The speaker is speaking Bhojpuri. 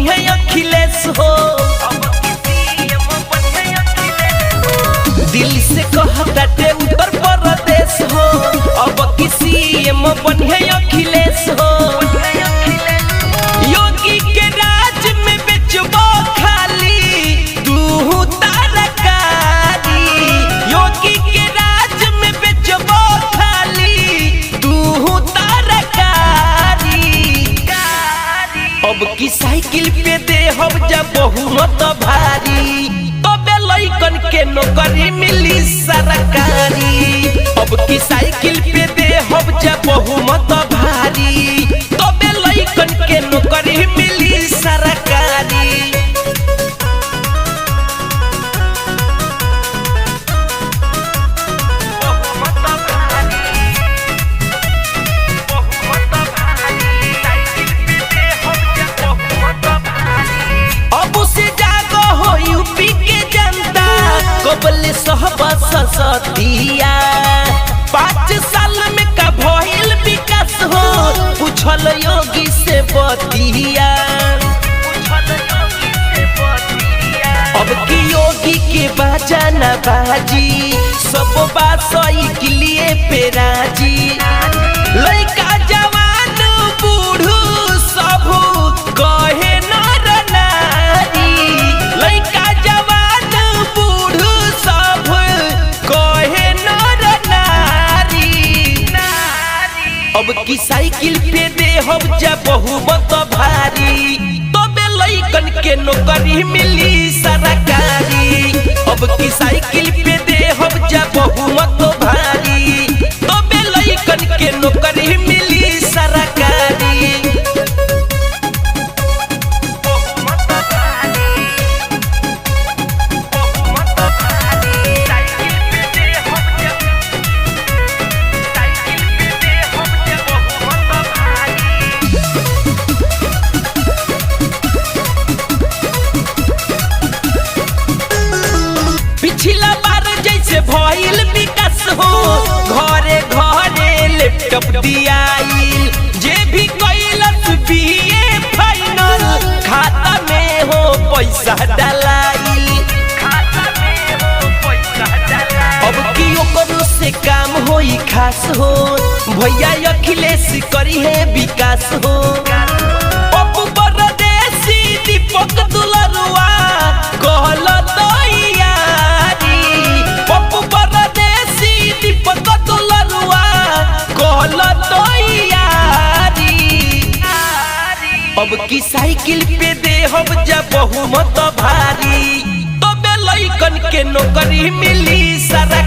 बढ़िया अखिलेश हो। दिल से कहताटे उत्तर प्रदेश हो, अब की सीएम बढ़िया अखिलेश हो। योगी के राज में बेचबो खाली तू तरकारी, योगी के राज में बेचबो खाली तू तरकारी। अब की साइकिल पे दे हम जब बहुमत भारी, तबे लइकन के नौकरी मिली सरकारी। अब की साइकिल पे दे हम जब बहुमत भारी, तबे लइकन के नौकरी मिली सरकारी। कबले सहबा सतिया 5 साल में का भइल विकास हो, पूछल योगी से बतिया। अब की योगी के बाजा ना बाजी, सब बात सही के लिए पे राजी। लइका जवान बूढ़ू सब कहे नर नारी, लइका जवान बूढ़ू सब कहे नर नारी। अब की साइकिल पे दे हम जब बहुमत भारी, तबे लइकन के नौकरी मिली सरकारी। अब की साइकिल पे दे हम जब बहुमत भारी, तबे लइकन के नौकरी मिली सरकारी। पिछला बार जैसे भइल विकास हो, घरे घरे लैपटॉप दियाई। जे भी कैलस बीए फाइनल, खाता में हो पैसा डलाई। अब की ओकरो से काम होई खास हो, भैया अखिलेश करी है विकास हो। पप्पू परदेसी दीपक दुलरुआ कहल अब की साइकिल पे दे हम जब बहुमत भारी, तबे लइकन के नौकरी मिली सरकारी।